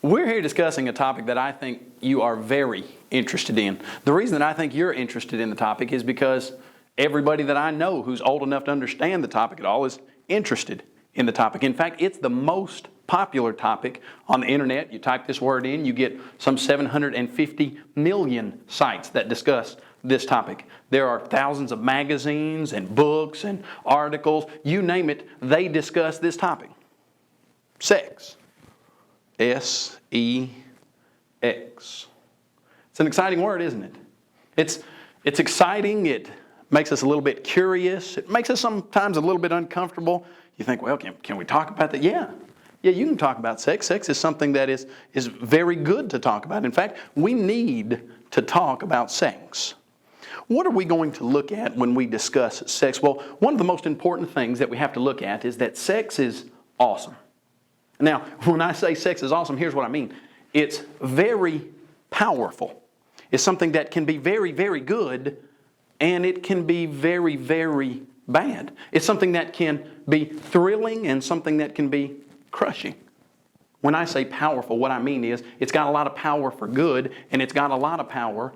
We're here discussing a topic that I think you are very interested in. The reason that I think you're interested in the topic is because everybody that I know who's old enough to understand the topic at all is interested in the topic. In fact, it's the most popular topic on the internet. You type this word in, you get some 750 million sites that discuss this topic. There are thousands of magazines and books and articles, you name it, they discuss this topic. Sex. S-E-X. It's an exciting word, isn't it? It's exciting, it makes us a little bit curious, it makes us sometimes a little bit uncomfortable. You think, well, can we talk about that? Yeah, you can talk about sex. Sex is something that is very good to talk about. In fact, we need to talk about sex. What are we going to look at when we discuss sex? Well, one of the most important things that we have to look at is that sex is awesome. Now, when I say sex is awesome, here's what I mean. It's very powerful. It's something that can be very, very good, and it can be very, very bad. It's something that can be thrilling and something that can be crushing. When I say powerful, what I mean is it's got a lot of power for good, and it's got a lot of power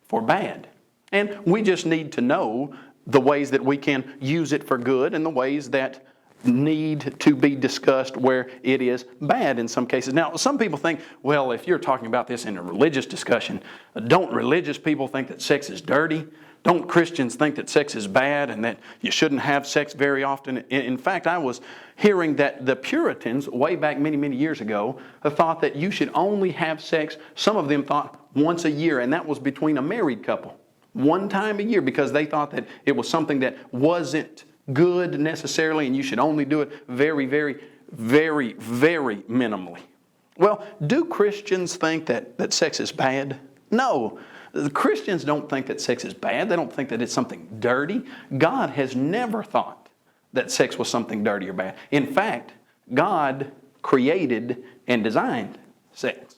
for bad. And we just need to know the ways that we can use it for good and the ways that need to be discussed where it is bad in some cases. Now, some people think, well, if you're talking about this in a religious discussion, don't religious people think that sex is dirty? Don't Christians think that sex is bad and that you shouldn't have sex very often? In fact, I was hearing that the Puritans, way back many, many years ago, thought that you should only have sex, some of them thought once a year, and that was between a married couple. One time a year, because they thought that it was something that wasn't good necessarily, and you should only do it very, very, very, very minimally. Well, do Christians think that sex is bad? No. The Christians don't think that sex is bad. They don't think that it's something dirty. God has never thought that sex was something dirty or bad. In fact, God created and designed sex.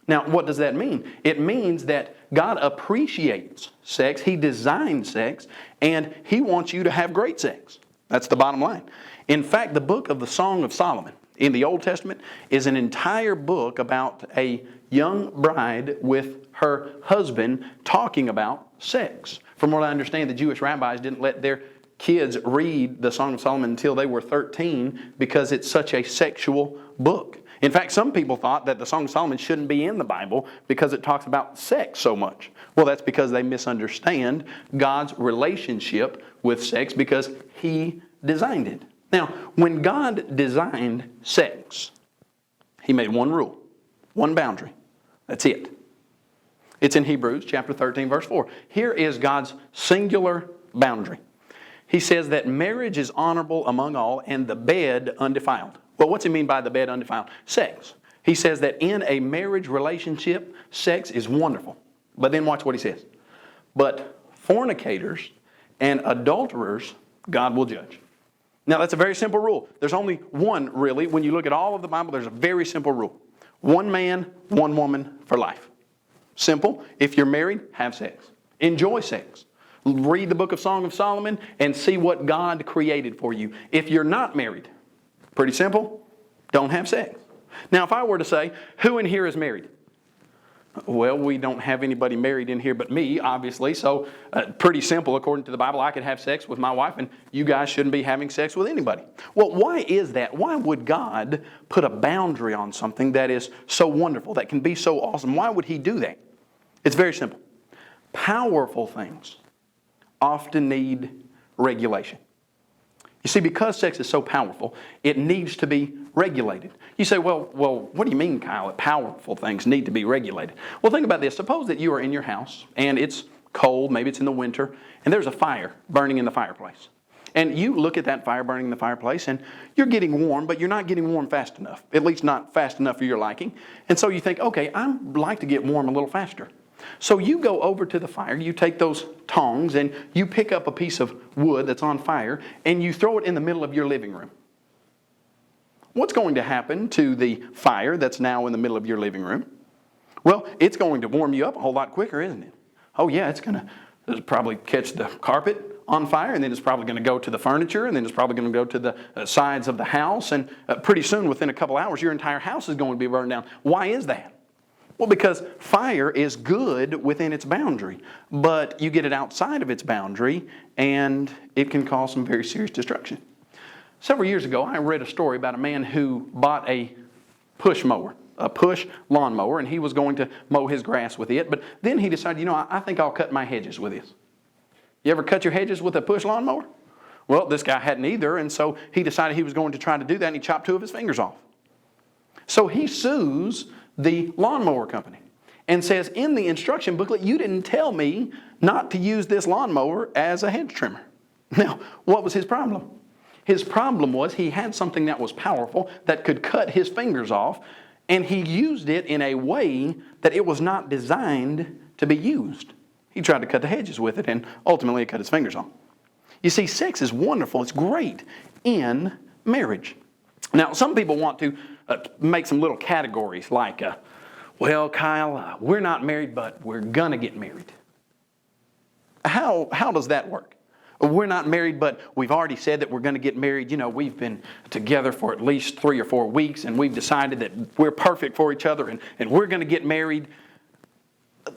Now, what does that mean? It means that God appreciates sex, He designed sex, and He wants you to have great sex. That's the bottom line. In fact, the book of the Song of Solomon in the Old Testament is an entire book about a young bride with her husband talking about sex. From what I understand, the Jewish rabbis didn't let their kids read the Song of Solomon until they were 13 because it's such a sexual book. In fact, some people thought that the Song of Solomon shouldn't be in the Bible because it talks about sex so much. Well, that's because they misunderstand God's relationship with sex because He designed it. Now, when God designed sex, He made one rule, one boundary. That's it. It's in Hebrews chapter 13, verse 4. Here is God's singular boundary. He says that marriage is honorable among all and the bed undefiled. Well, what's he mean by the bed undefiled? Sex. He says that in a marriage relationship, sex is wonderful. But then watch what he says. But fornicators and adulterers, God will judge. Now, that's a very simple rule. There's only one, really. When you look at all of the Bible, there's a very simple rule. One man, one woman for life. Simple. If you're married, have sex. Enjoy sex. Read the book of Song of Solomon and see what God created for you. If you're not married, pretty simple, don't have sex. Now, if I were to say, who in here is married? Well, we don't have anybody married in here but me, obviously, so pretty simple. According to the Bible, I could have sex with my wife, and you guys shouldn't be having sex with anybody. Well, why is that? Why would God put a boundary on something that is so wonderful, that can be so awesome? Why would He do that? It's very simple. Powerful things often need regulation. You see, because sex is so powerful, it needs to be regulated. You say, well, what do you mean, Kyle, that powerful things need to be regulated? Well, think about this. Suppose that you are in your house, and it's cold, maybe it's in the winter, and there's a fire burning in the fireplace. And you look at that fire burning in the fireplace, and you're getting warm, but you're not getting warm fast enough, at least not fast enough for your liking. And so you think, okay, I'd like to get warm a little faster. So you go over to the fire, you take those tongs, and you pick up a piece of wood that's on fire, and you throw it in the middle of your living room. What's going to happen to the fire that's now in the middle of your living room? Well, it's going to warm you up a whole lot quicker, isn't it? Oh yeah, it's going to probably catch the carpet on fire, and then it's probably going to go to the furniture, and then it's probably going to go to the sides of the house, and pretty soon, within a couple hours, your entire house is going to be burned down. Why is that? Well, because fire is good within its boundary, but you get it outside of its boundary, and it can cause some very serious destruction. Several years ago, I read a story about a man who bought a push lawnmower, and he was going to mow his grass with it, but then he decided, I think I'll cut my hedges with this. You ever cut your hedges with a push lawnmower? Well, this guy hadn't either, and so he decided he was going to try to do that, and he chopped 2 of his fingers off. So he sues the lawnmower company and says, in the instruction booklet, you didn't tell me not to use this lawnmower as a hedge trimmer. Now, what was his problem? His problem was he had something that was powerful that could cut his fingers off, and he used it in a way that it was not designed to be used. He tried to cut the hedges with it, and ultimately it cut his fingers off. You see, sex is wonderful. It's great in marriage. Now, some people want to make some little categories like, well, Kyle, we're not married, but we're going to get married. How does that work? We're not married, but we've already said that we're going to get married. We've been together for at least 3 or 4 weeks, and we've decided that we're perfect for each other, and we're going to get married.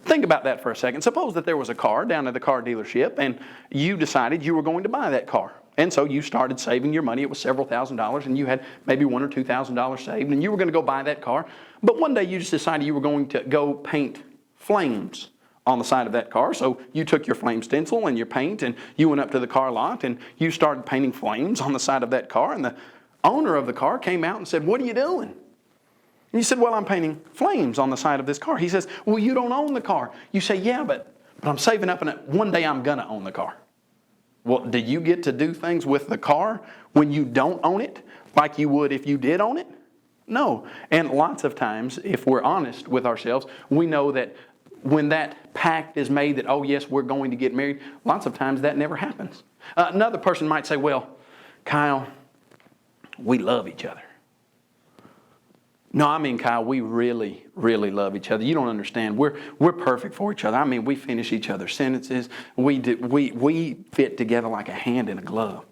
Think about that for a second. Suppose that there was a car down at the car dealership, and you decided you were going to buy that car. And so you started saving your money. It was several $1,000s, and you had maybe $1,000 or $2,000 saved, and you were going to go buy that car. But one day you just decided you were going to go paint flames on the side of that car. So you took your flame stencil and your paint, and you went up to the car lot, and you started painting flames on the side of that car. And the owner of the car came out and said, "What are you doing?" And you said, "Well, I'm painting flames on the side of this car." He says, "Well, you don't own the car." You say, "Yeah, but I'm saving up, and one day I'm going to own the car." Well, do you get to do things with the car when you don't own it like you would if you did own it? No. And lots of times, if we're honest with ourselves, we know that when that pact is made that, oh yes, we're going to get married, lots of times that never happens. Another person might say, "Well, Kyle, we love each other." No, I mean, Kyle, we really, really love each other. You don't understand. We're perfect for each other. I mean, we finish each other's sentences. We fit together like a hand in a glove.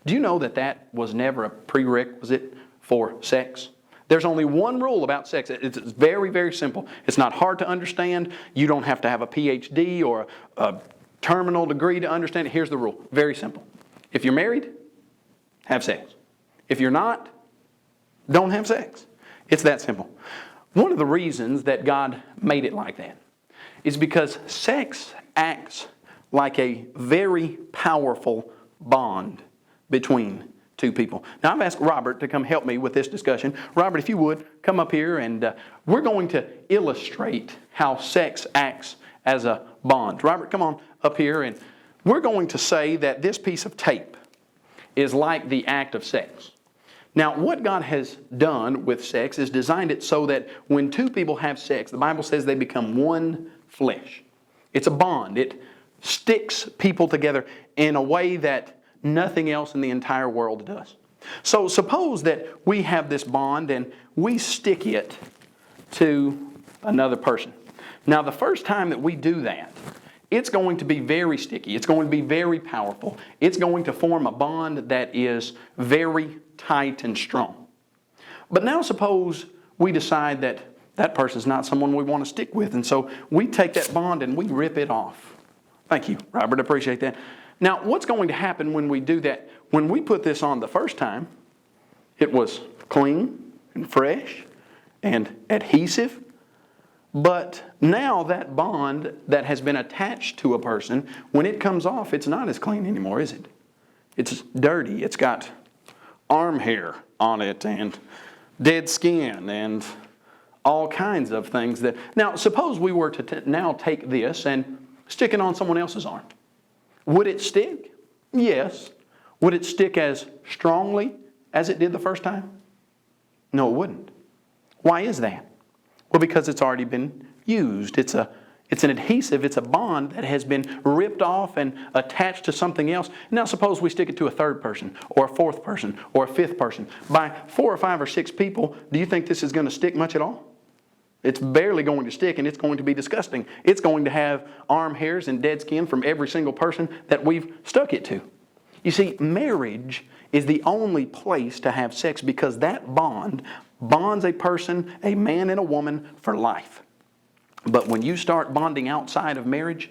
Do you know that was never a prerequisite for sex? There's only one rule about sex. It's very, very simple. It's not hard to understand. You don't have to have a PhD or a terminal degree to understand it. Here's the rule. Very simple. If you're married, have sex. If you're not, don't have sex. It's that simple. One of the reasons that God made it like that is because sex acts like a very powerful bond between 2 people. Now, I've asked Robert to come help me with this discussion. Robert, if you would, come up here, and we're going to illustrate how sex acts as a bond. Robert, come on up here, and we're going to say that this piece of tape is like the act of sex. Now, what God has done with sex is designed it so that when 2 people have sex, the Bible says they become one flesh. It's a bond. It sticks people together in a way that nothing else in the entire world does. So suppose that we have this bond and we stick it to another person. Now, the first time that we do that, it's going to be very sticky. It's going to be very powerful. It's going to form a bond that is very tight and strong. But now suppose we decide that that person's not someone we want to stick with, and so we take that bond and we rip it off. Thank you, Robert. Appreciate that. Now, what's going to happen when we do that? When we put this on the first time, it was clean and fresh and adhesive. But now that bond that has been attached to a person, when it comes off, it's not as clean anymore, is it? It's dirty. It's got arm hair on it and dead skin and all kinds of things that... Now, suppose we were to now take this and stick it on someone else's arm. Would it stick? Yes. Would it stick as strongly as it did the first time? No, it wouldn't. Why is that? Well, because it's already been used. It's an adhesive, it's a bond that has been ripped off and attached to something else. Now suppose we stick it to a 3rd person, or a 4th person, or a 5th person. By 4 or 5 or 6 people, do you think this is going to stick much at all? It's barely going to stick, and it's going to be disgusting. It's going to have arm hairs and dead skin from every single person that we've stuck it to. You see, marriage is the only place to have sex because that bond bonds a person, a man and a woman, for life. But when you start bonding outside of marriage,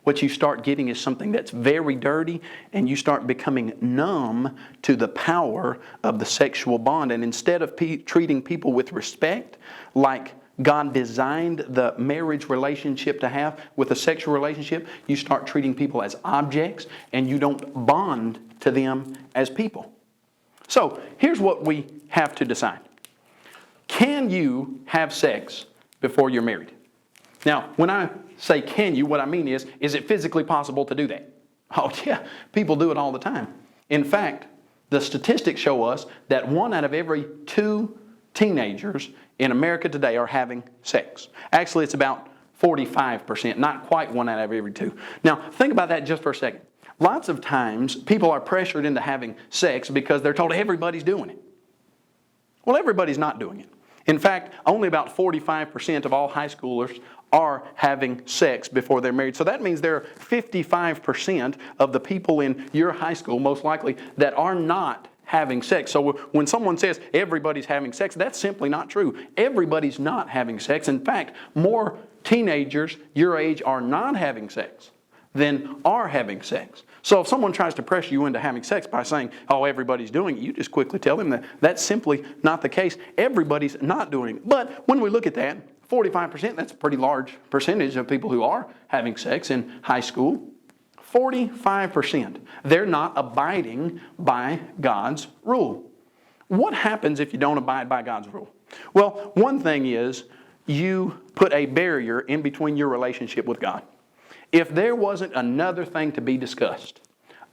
what you start getting is something that's very dirty, and you start becoming numb to the power of the sexual bond. And instead of treating people with respect, like God designed the marriage relationship to have with a sexual relationship, you start treating people as objects, and you don't bond to them as people. So here's what we have to decide. Can you have sex before you're married? Now, when I say can you, what I mean is it physically possible to do that? Oh yeah, people do it all the time. In fact, the statistics show us that 1 out of every 2 teenagers in America today are having sex. Actually, it's about 45%, not quite 1 out of every 2. Now, think about that just for a second. Lots of times, people are pressured into having sex because they're told everybody's doing it. Well, everybody's not doing it. In fact, only about 45% of all high schoolers are having sex before they're married. So that means there are 55% of the people in your high school, most likely, that are not having sex. So when someone says everybody's having sex, that's simply not true. Everybody's not having sex. In fact, more teenagers your age are not having sex than are having sex. So if someone tries to pressure you into having sex by saying, oh, everybody's doing it, you just quickly tell them that that's simply not the case. Everybody's not doing it. But when we look at that, 45%, that's a pretty large percentage of people who are having sex in high school. 45%. They're not abiding by God's rule. What happens if you don't abide by God's rule? Well, one thing is you put a barrier in between your relationship with God. If there wasn't another thing to be discussed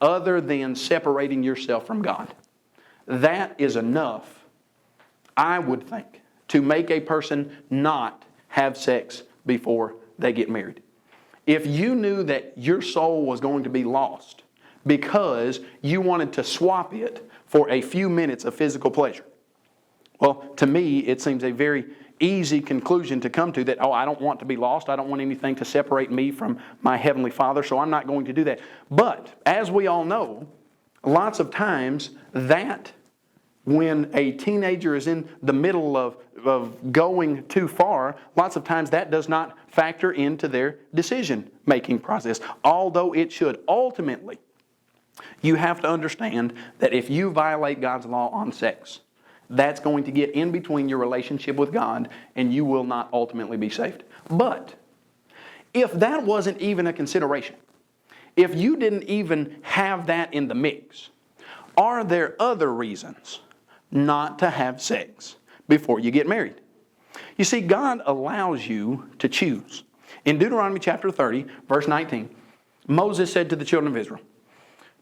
other than separating yourself from God, that is enough, I would think, to make a person not have sex before they get married. If you knew that your soul was going to be lost because you wanted to swap it for a few minutes of physical pleasure, well, to me, it seems a very easy conclusion to come to that, oh, I don't want to be lost. I don't want anything to separate me from my Heavenly Father, so I'm not going to do that. But, as we all know, lots of times that when a teenager is in the middle of going too far, lots of times that does not factor into their decision-making process, although it should. Ultimately, you have to understand that if you violate God's law on sex, that's going to get in between your relationship with God, and you will not ultimately be saved. But if that wasn't even a consideration, if you didn't even have that in the mix, are there other reasons not to have sex before you get married? You see, God allows you to choose. In Deuteronomy chapter 30, verse 19, Moses said to the children of Israel,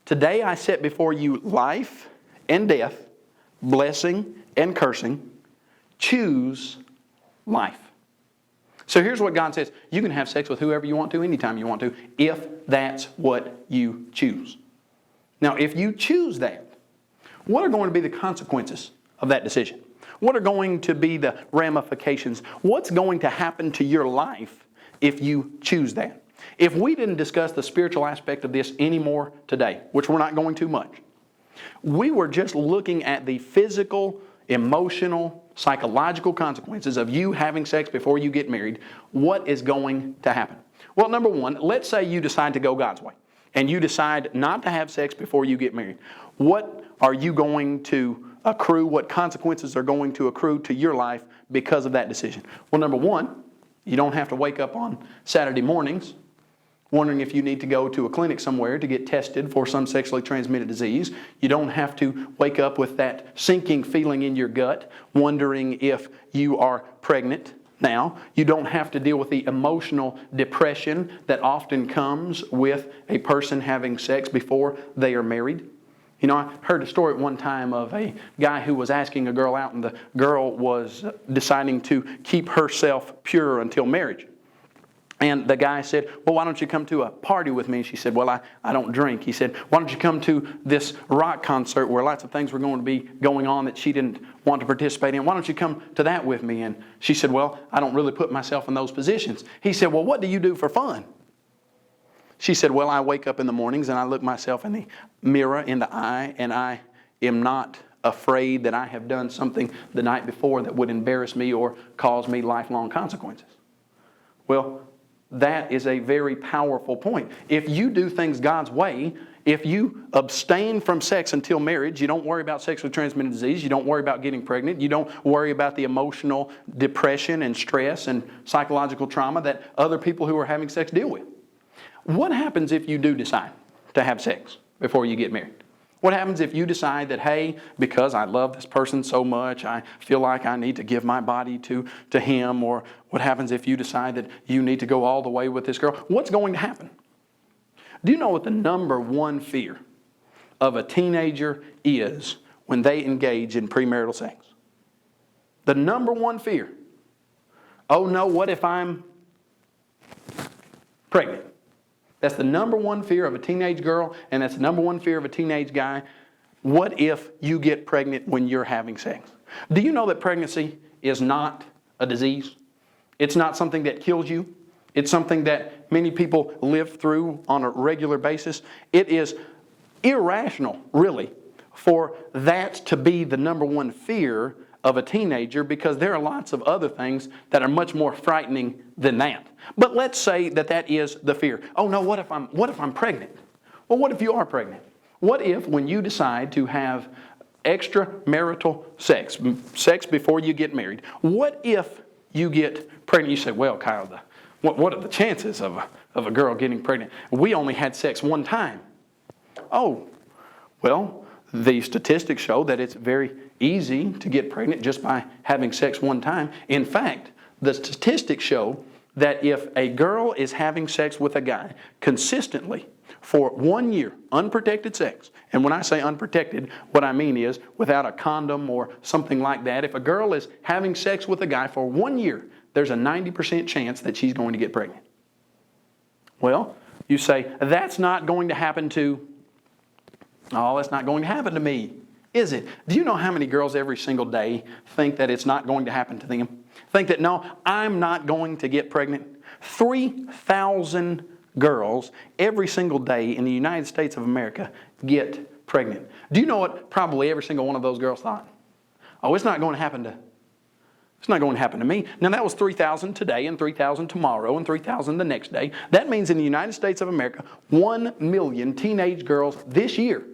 "Today I set before you life and death, blessing and cursing. Choose life." So here's what God says. You can have sex with whoever you want to, anytime you want to, if that's what you choose. Now, if you choose that, what are going to be the consequences of that decision? What are going to be the ramifications? What's going to happen to your life if you choose that? If we didn't discuss the spiritual aspect of this anymore today, which we're not going to much, we were just looking at the physical, emotional, psychological consequences of you having sex before you get married. What is going to happen? Well, number one, let's say you decide to go God's way and you decide not to have sex before you get married. What are you going to accrue? What consequences are going to accrue to your life because of that decision? Well, number one, you don't have to wake up on Saturday mornings wondering if you need to go to a clinic somewhere to get tested for some sexually transmitted disease. You don't have to wake up with that sinking feeling in your gut wondering if you are pregnant now. You don't have to deal with the emotional depression that often comes with a person having sex before they are married. You know, I heard a story at one time of a guy who was asking a girl out, and the girl was deciding to keep herself pure until marriage. And the guy said, well, why don't you come to a party with me? And she said, well, I don't drink. He said, why don't you come to this rock concert where lots of things were going to be going on that she didn't want to participate in? Why don't you come to that with me? And she said, well, I don't really put myself in those positions. He said, well, what do you do for fun? She said, well, I wake up in the mornings and I look myself in the mirror in the eye, and I am not afraid that I have done something the night before that would embarrass me or cause me lifelong consequences. Well, that is a very powerful point. If you do things God's way, if you abstain from sex until marriage, you don't worry about sexually transmitted disease, you don't worry about getting pregnant, you don't worry about the emotional depression and stress and psychological trauma that other people who are having sex deal with. What happens if you do decide to have sex before you get married? What happens if you decide that, hey, because I love this person so much, I feel like I need to give my body to him? Or what happens if you decide that you need to go all the way with this girl? What's going to happen? Do you know what the number one fear of a teenager is when they engage in premarital sex? The number one fear. Oh no, what if I'm pregnant? That's the number one fear of a teenage girl, and that's the number one fear of a teenage guy. What if you get pregnant when you're having sex? Do you know that pregnancy is not a disease? It's not something that kills you. It's something that many people live through on a regular basis. It is irrational, really, for that to be the number one fear of a teenager, because there are lots of other things that are much more frightening than that. But let's say that that is the fear. Oh no, what if I'm pregnant? Well, what if you are pregnant? What if when you decide to have extramarital sex before you get married, what if you get pregnant? You say, well, Kyle, what are the chances of a girl getting pregnant? We only had sex one time. Oh, well, the statistics show that it's very easy to get pregnant just by having sex one time. In fact, the statistics show that if a girl is having sex with a guy consistently for 1 year, unprotected sex, and when I say unprotected, what I mean is without a condom or something like that, if a girl is having sex with a guy for 1 year, there's a 90% chance that she's going to get pregnant. Well, you say, that's not going to happen to, oh, that's not going to happen to me, is it? Do you know how many girls every single day think that it's not going to happen to them? Think that, no, I'm not going to get pregnant? 3,000 girls every single day in the United States of America get pregnant. Do you know what probably every single one of those girls thought? Oh, it's not going to happen to me. Now that was 3,000 today and 3,000 tomorrow and 3,000 the next day. That means in the United States of America, 1 million teenage girls this year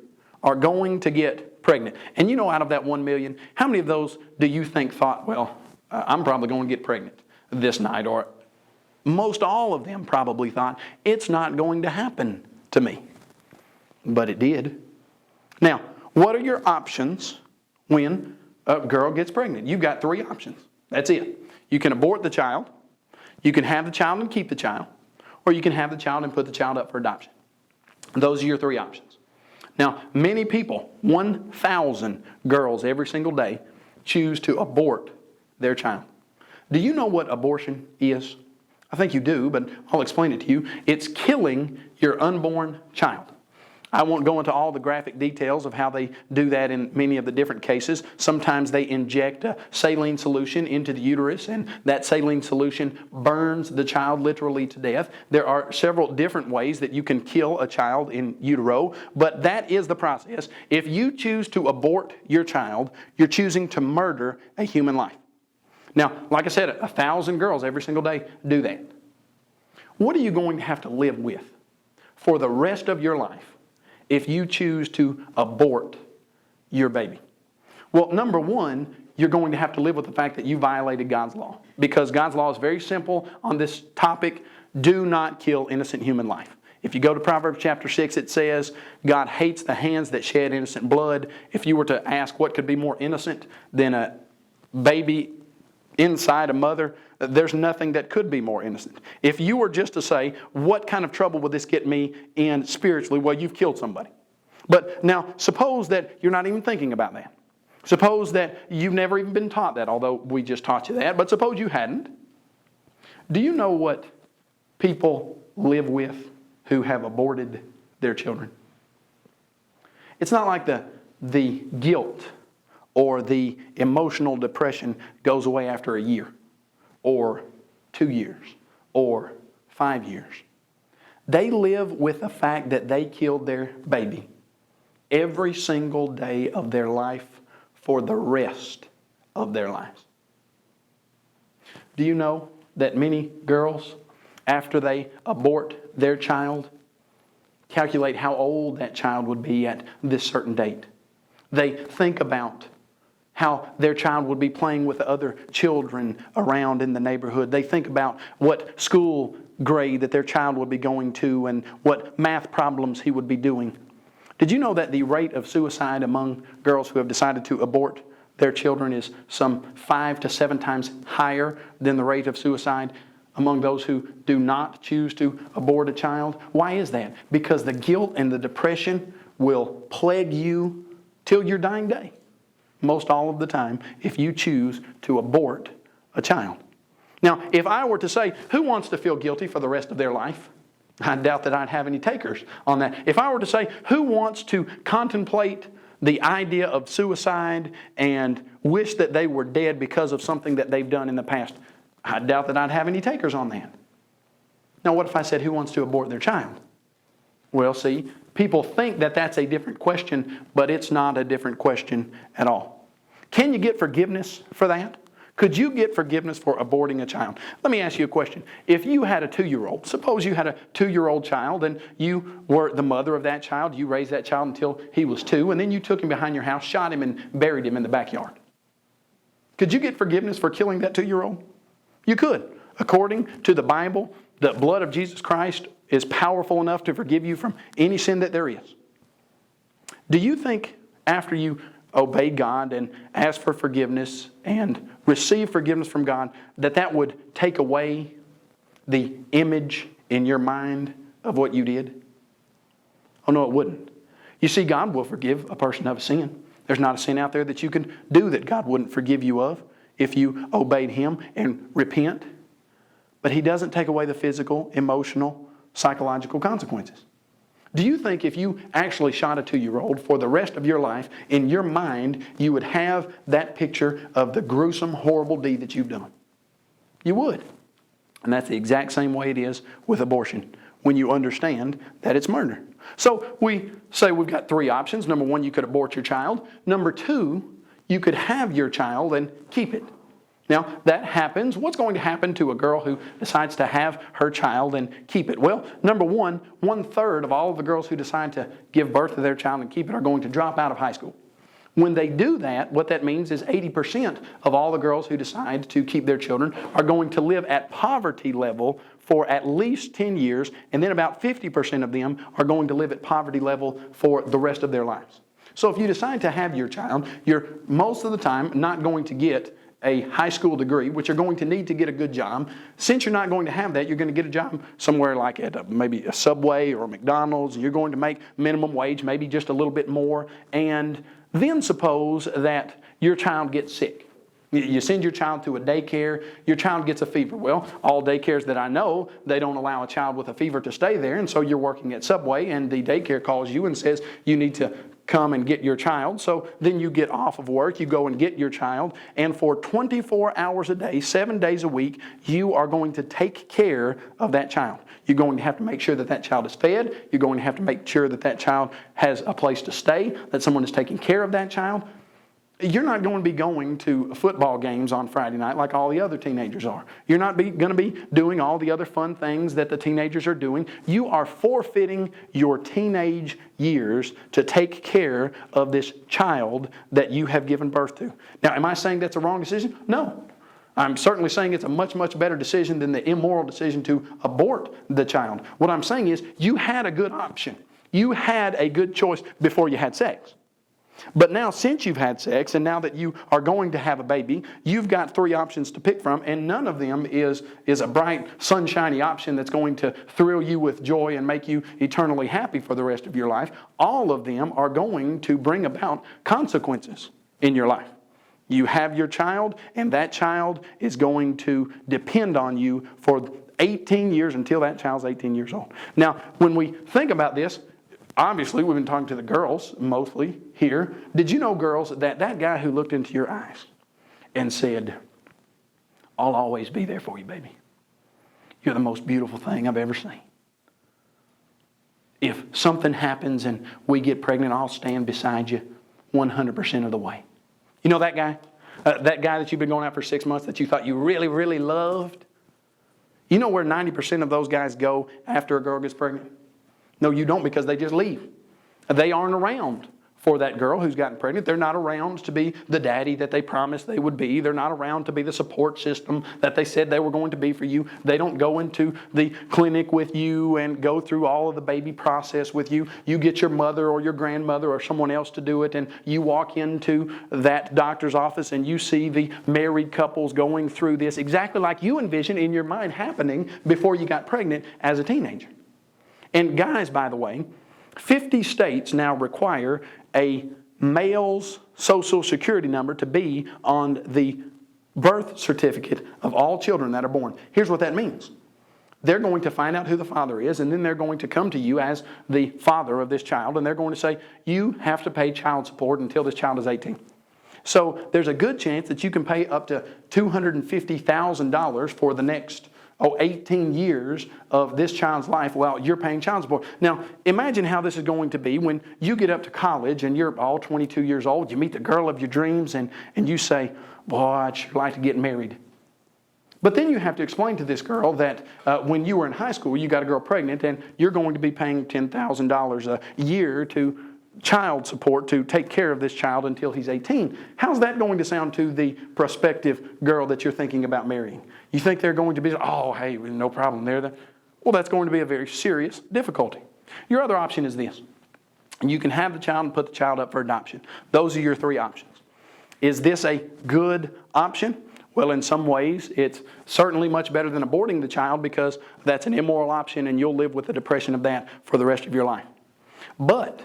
are going to get pregnant. And you know, out of that 1 million, how many of those do you think thought, well, I'm probably going to get pregnant this night? Or most all of them probably thought, it's not going to happen to me. But it did. Now, what are your options when a girl gets pregnant? You've got 3 options. That's it. You can abort the child, you can have the child and keep the child, or you can have the child and put the child up for adoption. Those are your 3 options. Now, many people, 1,000 girls every single day, choose to abort their child. Do you know what abortion is? I think you do, but I'll explain it to you. It's killing your unborn child. I won't go into all the graphic details of how they do that in many of the different cases. Sometimes they inject a saline solution into the uterus, and that saline solution burns the child literally to death. There are several different ways that you can kill a child in utero, but that is the process. If you choose to abort your child, you're choosing to murder a human life. Now, like I said, 1,000 girls every single day do that. What are you going to have to live with for the rest of your life if you choose to abort your baby? Well, number one, you're going to have to live with the fact that you violated God's law. Because God's law is very simple on this topic. Do not kill innocent human life. If you go to Proverbs chapter 6, it says, God hates the hands that shed innocent blood. If you were to ask what could be more innocent than a baby inside a mother, there's nothing that could be more innocent. If you were just to say, what kind of trouble would this get me in spiritually? Well, you've killed somebody. But now, suppose that you're not even thinking about that. Suppose that you've never even been taught that, although we just taught you that. But suppose you hadn't. Do you know what people live with who have aborted their children. It's not like the guilt or the emotional depression goes away after a year or 2 years or 5 years. They live with the fact that they killed their baby every single day of their life for the rest of their lives. Do you know that many girls, after they abort their child, calculate how old that child would be at this certain date? They think about how their child would be playing with other children around in the neighborhood. They think about what school grade that their child would be going to and what math problems he would be doing. Did you know that the rate of suicide among girls who have decided to abort their children is some 5 to 7 times higher than the rate of suicide among those who do not choose to abort a child? Why is that? Because the guilt and the depression will plague you till your dying day, most all of the time, if you choose to abort a child. Now, if I were to say, who wants to feel guilty for the rest of their life? I doubt that I'd have any takers on that. If I were to say, who wants to contemplate the idea of suicide and wish that they were dead because of something that they've done in the past, I doubt that I'd have any takers on that. Now, what if I said, who wants to abort their child? Well, see, people think that that's a different question, but it's not a different question at all. Can you get forgiveness for that? Could you get forgiveness for aborting a child? Let me ask you a question. If you had a 2-year-old, suppose you had a 2-year-old child and you were the mother of that child, you raised that child until he was 2, and then you took him behind your house, shot him, and buried him in the backyard. Could you get forgiveness for killing that 2-year-old? You could. According to the Bible, the blood of Jesus Christ is powerful enough to forgive you from any sin that there is. Do you think after you obeyed God and asked for forgiveness and received forgiveness from God, that would take away the image in your mind of what you did? Oh, no, it wouldn't. You see, God will forgive a person of a sin. There's not a sin out there that you can do that God wouldn't forgive you of if you obeyed Him and repent. But He doesn't take away the physical, emotional, psychological consequences. Do you think if you actually shot a 2-year-old for the rest of your life, in your mind, you would have that picture of the gruesome, horrible deed that you've done? You would. And that's the exact same way it is with abortion, when you understand that it's murder. So we say we've got 3 options. Number 1, you could abort your child. Number 2, you could have your child and keep it. Now, that happens. What's going to happen to a girl who decides to have her child and keep it? Well, number 1, 1/3 of all of the girls who decide to give birth to their child and keep it are going to drop out of high school. When they do that, what that means is 80% of all the girls who decide to keep their children are going to live at poverty level for at least 10 years, and then about 50% of them are going to live at poverty level for the rest of their lives. So if you decide to have your child, you're most of the time not going to get a high school degree, which you're going to need to get a good job. Since you're not going to have that, you're going to get a job somewhere like at maybe a Subway or a McDonald's, and you're going to make minimum wage, maybe just a little bit more. And then suppose that your child gets sick. You send your child to a daycare, your child gets a fever. Well, all daycares that I know, they don't allow a child with a fever to stay there, and so you're working at Subway, and the daycare calls you and says you need to come and get your child. So then you get off of work, you go and get your child, and for 24 hours a day, 7 days a week, you are going to take care of that child. You're going to have to make sure that that child is fed. You're going to have to make sure that that child has a place to stay, that someone is taking care of that child. You're not going to be going to football games on Friday night like all the other teenagers are. You're not going to be doing all the other fun things that the teenagers are doing. You are forfeiting your teenage years to take care of this child that you have given birth to. Now, am I saying that's a wrong decision? No. I'm certainly saying it's a much, much better decision than the immoral decision to abort the child. What I'm saying is you had a good option. You had a good choice before you had sex. But now, since you've had sex, and now that you are going to have a baby, you've got 3 options to pick from, and none of them is a bright, sunshiny option that's going to thrill you with joy and make you eternally happy for the rest of your life. All of them are going to bring about consequences in your life. You have your child, and that child is going to depend on you for 18 years until that child's 18 years old. Now, when we think about this, obviously we've been talking to the girls mostly here. Did you know, girls, that guy who looked into your eyes and said, I'll always be there for you, baby. You're the most beautiful thing I've ever seen. If something happens and we get pregnant, I'll stand beside you 100% of the way. You know that guy? That guy that you've been going out for 6 months that you thought you really, really loved? You know where 90% of those guys go after a girl gets pregnant? No, you don't, because they just leave. They aren't around for that girl who's gotten pregnant. They're not around to be the daddy that they promised they would be. They're not around to be the support system that they said they were going to be for you. They don't go into the clinic with you and go through all of the baby process with you. You get your mother or your grandmother or someone else to do it, and you walk into that doctor's office and you see the married couples going through this exactly like you envisioned in your mind happening before you got pregnant as a teenager. And guys, by the way, 50 states now require a male's social security number to be on the birth certificate of all children that are born. Here's what that means. They're going to find out who the father is, and then they're going to come to you as the father of this child, and they're going to say, you have to pay child support until this child is 18. So there's a good chance that you can pay up to $250,000 for the next 18 years of this child's life while you're paying child support. Now, imagine how this is going to be when you get up to college and you're all 22 years old. You meet the girl of your dreams and you say, boy, I'd sure like to get married. But then you have to explain to this girl that when you were in high school, you got a girl pregnant and you're going to be paying $10,000 a year to child support to take care of this child until he's 18. How's that going to sound to the prospective girl that you're thinking about marrying? You think they're going to be, oh, hey, no problem there. Well, that's going to be a very serious difficulty. Your other option is this. You can have the child and put the child up for adoption. Those are your three options. Is this a good option? Well, in some ways, it's certainly much better than aborting the child because that's an immoral option and you'll live with the depression of that for the rest of your life. But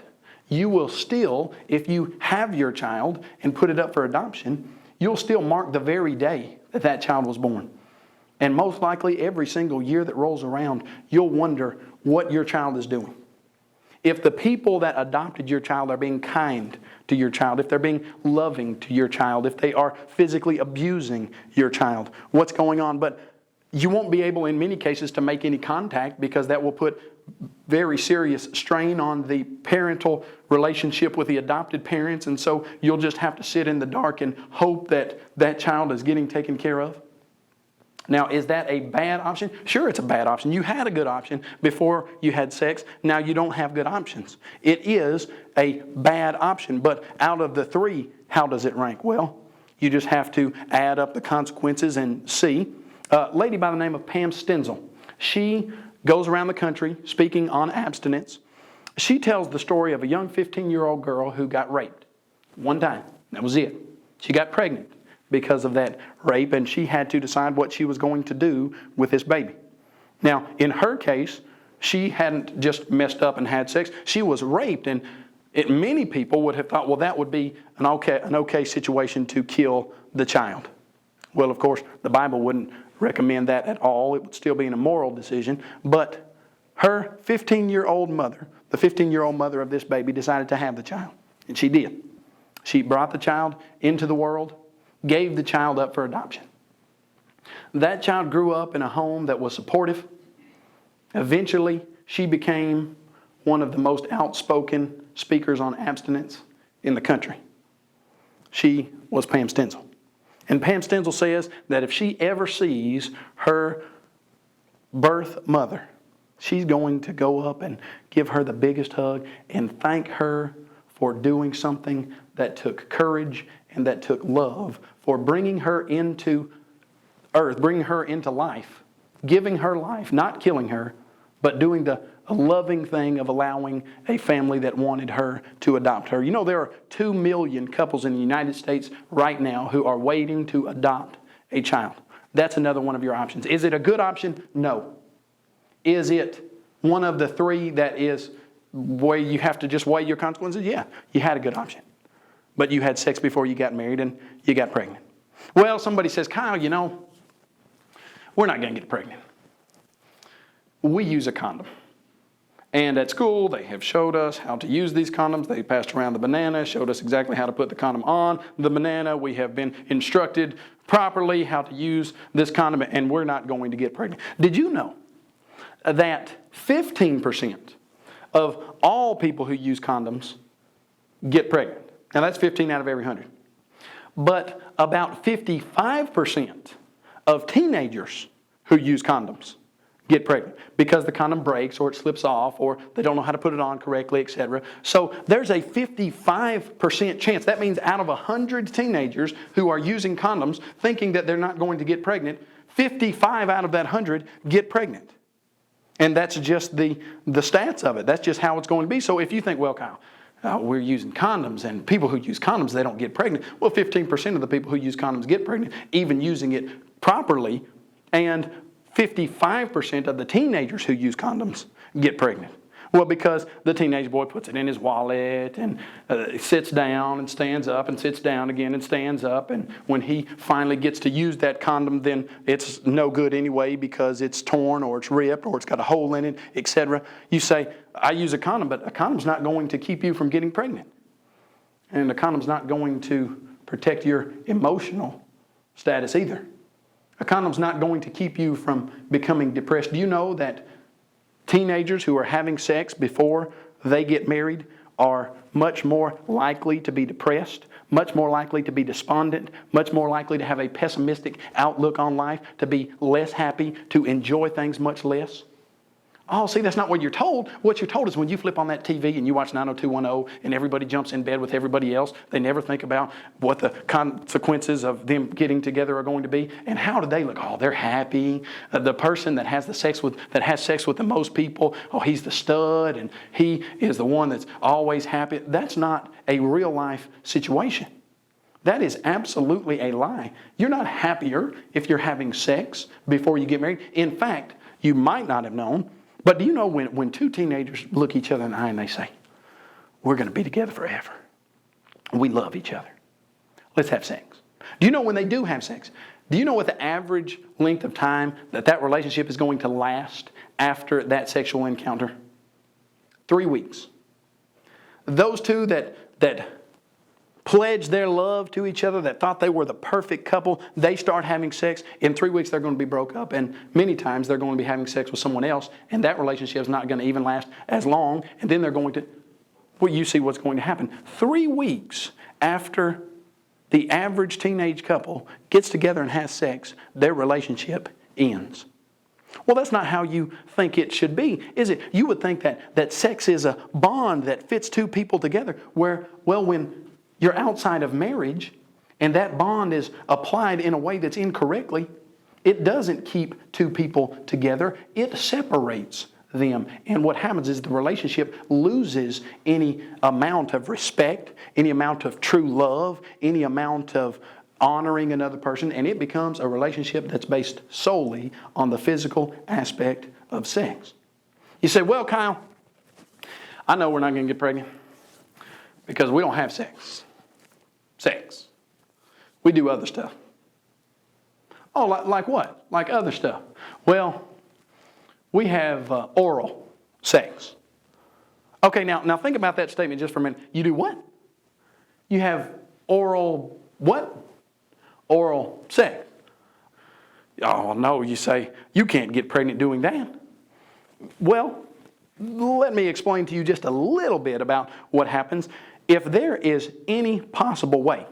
you will still, if you have your child and put it up for adoption, you'll still mark the very day that that child was born. And most likely every single year that rolls around, you'll wonder what your child is doing. If the people that adopted your child are being kind to your child, if they're being loving to your child, if they are physically abusing your child, what's going on? But you won't be able in many cases to make any contact because that will put very serious strain on the parental relationship with the adopted parents. And so you'll just have to sit in the dark and hope that that child is getting taken care of. Now, is that a bad option? Sure, it's a bad option. You had a good option before you had sex. Now you don't have good options. It is a bad option. But out of the three, how does it rank? Well, you just have to add up the consequences and see. A lady by the name of Pam Stenzel, she goes around the country speaking on abstinence. She tells the story of a young 15-year-old girl who got raped one time. That was it. She got pregnant because of that rape, and she had to decide what she was going to do with this baby. Now, in her case, she hadn't just messed up and had sex. She was raped, and many people would have thought, well, that would be an okay situation to kill the child. Well, of course, the Bible wouldn't recommend that at all. It would still be an immoral decision. But her 15-year-old mother, the 15-year-old mother of this baby, decided to have the child. And she did. She brought the child into the world, gave the child up for adoption. That child grew up in a home that was supportive. Eventually, she became one of the most outspoken speakers on abstinence in the country. She was Pam Stenzel. And Pam Stenzel says that if she ever sees her birth mother, she's going to go up and give her the biggest hug and thank her for doing something that took courage and that took love, for bringing her into earth, bringing her into life, giving her life, not killing her, but doing the loving thing of allowing a family that wanted her to adopt her. You know, there are 2 million couples in the United States right now who are waiting to adopt a child. That's another one of your options. Is it a good option? No. Is it one of the three that is where you have to just weigh your consequences? Yeah, you had a good option. But you had sex before you got married and you got pregnant. Well, somebody says, Kyle, you know, we're not going to get pregnant. we use a condom. And at school, they have showed us how to use these condoms. They passed around the banana, showed us exactly how to put the condom on the banana. We have been instructed properly how to use this condom, and we're not going to get pregnant. Did you know that 15% of all people who use condoms get pregnant? Now that's 15 out of every 100. But about 55% of teenagers who use condoms get pregnant because the condom breaks or it slips off or they don't know how to put it on correctly, etc. So there's a 55% chance. That means out of 100 teenagers who are using condoms thinking that they're not going to get pregnant, 55 out of that 100 get pregnant. And that's just the stats of it. That's just how it's going to be. So if you think, well, Kyle, we're using condoms and people who use condoms, they don't get pregnant. Well, 15% of the people who use condoms get pregnant, even using it properly, and 55% of the teenagers who use condoms get pregnant. Well, because the teenage boy puts it in his wallet and sits down and stands up and sits down again and stands up. And when he finally gets to use that condom, then it's no good anyway because it's torn or it's ripped or it's got a hole in it, etc. You say, I use a condom, but a condom's not going to keep you from getting pregnant. And a condom's not going to protect your emotional status either. A condom's not going to keep you from becoming depressed. Do you know that teenagers who are having sex before they get married are much more likely to be depressed, much more likely to be despondent, much more likely to have a pessimistic outlook on life, to be less happy, to enjoy things much less? Oh, see, that's not what you're told. What you're told is when you flip on that TV and you watch 90210 and everybody jumps in bed with everybody else, they never think about what the consequences of them getting together are going to be. And how do they look? Oh, they're happy. The person that has sex with the most people, oh, he's the stud and he is the one that's always happy. That's not a real life situation. That is absolutely a lie. You're not happier if you're having sex before you get married. In fact, you might not have known. But do you know when two teenagers look each other in the eye and they say, we're going to be together forever. We love each other. Let's have sex. Do you know when they do have sex? Do you know what the average length of time that relationship is going to last after that sexual encounter? 3 weeks. Those two that pledged their love to each other, that thought they were the perfect couple, they start having sex. In 3 weeks, they're going to be broke up. And many times, they're going to be having sex with someone else. And that relationship is not going to even last as long. And then they're going to, well, you see what's going to happen. 3 weeks after the average teenage couple gets together and has sex, their relationship ends. Well, that's not how you think it should be, is it? You would think that sex is a bond that fits two people together where, well, when you're outside of marriage and that bond is applied in a way that's incorrectly, it doesn't keep two people together. It separates them. And what happens is the relationship loses any amount of respect, any amount of true love, any amount of honoring another person, and it becomes a relationship that's based solely on the physical aspect of sex. You say, well, Kyle, I know we're not going to get pregnant because we don't have sex. Sex. We do other stuff. Oh, like what? Like other stuff. Well, we have oral sex. Okay, now think about that statement just for a minute. You do what? You have oral what? Oral sex. Oh, no, you say, you can't get pregnant doing that. Well, let me explain to you just a little bit about what happens. If there is any possible way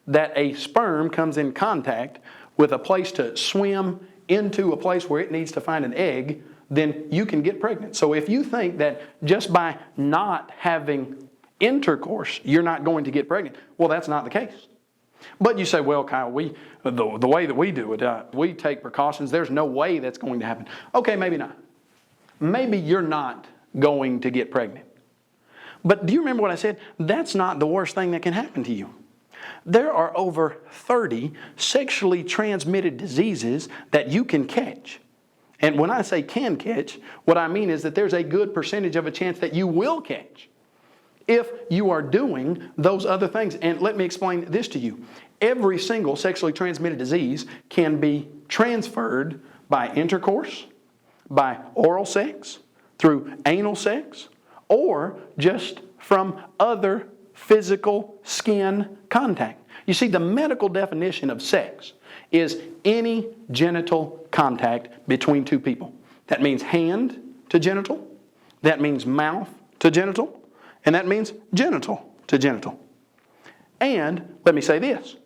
that a sperm comes in contact with a place to swim into a place where it needs to find an egg, then you can get pregnant. So if you think that just by not having intercourse, you're not going to get pregnant, well, that's not the case. But you say, well, Kyle, the way that we do it, we take precautions. There's no way that's going to happen. Okay, maybe not. Maybe you're not going to get pregnant. But do you remember what I said? That's not the worst thing that can happen to you. There are over 30 sexually transmitted diseases that you can catch. And when I say can catch, what I mean is that there's a good percentage of a chance that you will catch if you are doing those other things. And let me explain this to you. Every single sexually transmitted disease can be transferred by intercourse, by oral sex, through anal sex, or just from other physical skin contact. You see, the medical definition of sex is any genital contact between two people. That means hand to genital, that means mouth to genital, and that means genital to genital. And let me say this,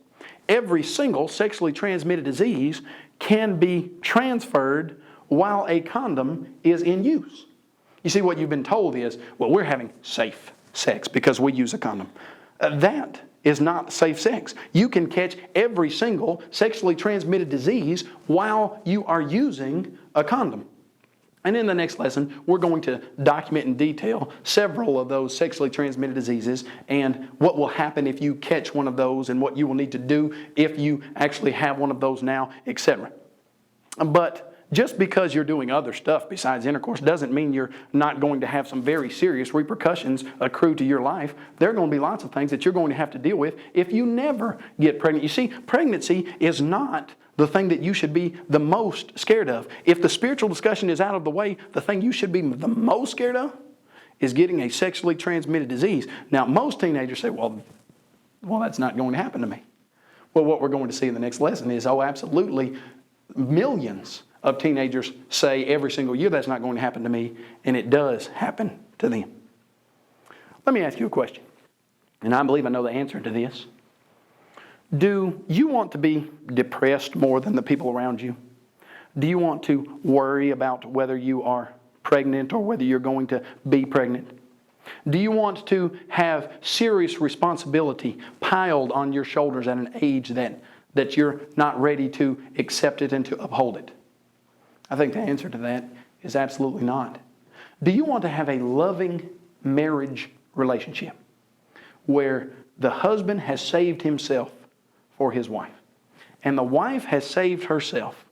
every single sexually transmitted disease can be transferred while a condom is in use. You see, what you've been told is, well, we're having safe sex because we use a condom. That is not safe sex. You can catch every single sexually transmitted disease while you are using a condom. And in the next lesson, we're going to document in detail several of those sexually transmitted diseases and what will happen if you catch one of those and what you will need to do if you actually have one of those now, etc. But just because you're doing other stuff besides intercourse doesn't mean you're not going to have some very serious repercussions accrue to your life. There are going to be lots of things that you're going to have to deal with if you never get pregnant. You see, pregnancy is not the thing that you should be the most scared of. If the spiritual discussion is out of the way, the thing you should be the most scared of is getting a sexually transmitted disease. Now, most teenagers say, well, that's not going to happen to me. Well, what we're going to see in the next lesson is, oh, absolutely, millions of teenagers say every single year that's not going to happen to me, and it does happen to them. Let me ask you a question, and I believe I know the answer to this. Do you want to be depressed more than the people around you? Do you want to worry about whether you are pregnant or whether you're going to be pregnant? Do you want to have serious responsibility piled on your shoulders at an age that you're not ready to accept it and to uphold it? I think the answer to that is absolutely not. Do you want to have a loving marriage relationship where the husband has saved himself for his wife and the wife has saved herself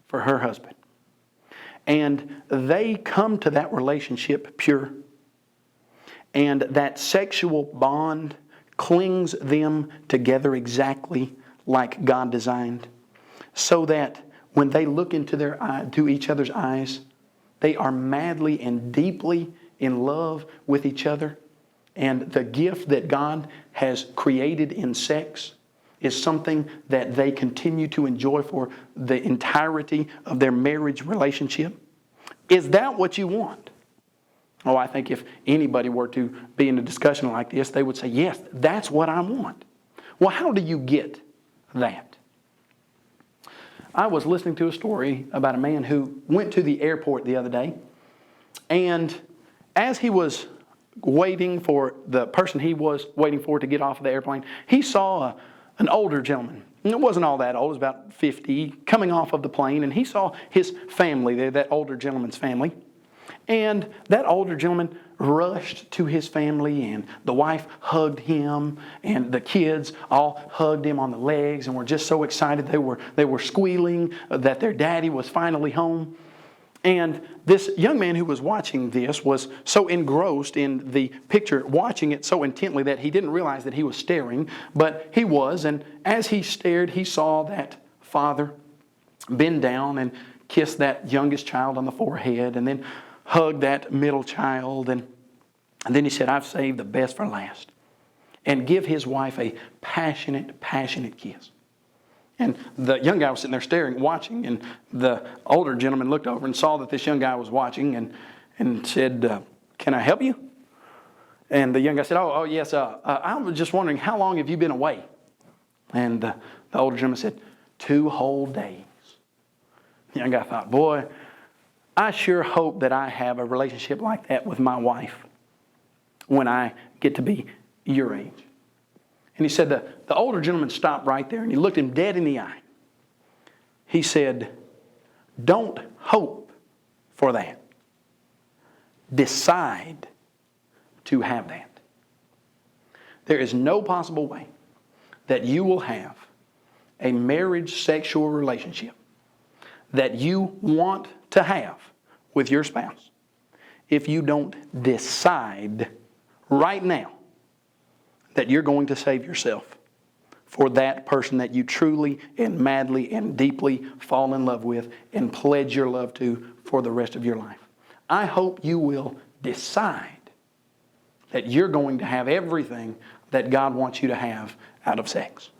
for her husband, and they come to that relationship pure, and that sexual bond clings them together exactly like God designed, so that when they look into each other's eyes, they are madly and deeply in love with each other. And the gift that God has created in sex is something that they continue to enjoy for the entirety of their marriage relationship. Is that what you want? Oh, I think if anybody were to be in a discussion like this, they would say, yes, that's what I want. Well, how do you get that? I was listening to a story about a man who went to the airport the other day, and as he was waiting for the person he was waiting for to get off of the airplane, he saw an older gentleman. And it wasn't all that old, it was about 50, coming off of the plane, and he saw his family there, that older gentleman's family. And that older gentleman rushed to his family, and the wife hugged him, and the kids all hugged him on the legs and were just so excited. They were squealing that their daddy was finally home. And this young man who was watching this was so engrossed in the picture, watching it so intently that he didn't realize that he was staring, but he was. And as he stared, he saw that father bend down and kiss that youngest child on the forehead, and then hug that middle child. And then he said, I've saved the best for last. And give his wife a passionate, passionate kiss. And the young guy was sitting there staring, watching, and the older gentleman looked over and saw that this young guy was watching and said, can I help you? And the young guy said, oh yes, I was just wondering, how long have you been away? And the older gentleman said, 2 whole days. The young guy thought, boy, I sure hope that I have a relationship like that with my wife when I get to be your age. And he said the older gentleman stopped right there and he looked him dead in the eye. He said, don't hope for that. Decide to have that. There is no possible way that you will have a marriage sexual relationship that you want to have with your spouse if you don't decide right now that you're going to save yourself for that person that you truly and madly and deeply fall in love with and pledge your love to for the rest of your life. I hope you will decide that you're going to have everything that God wants you to have out of sex.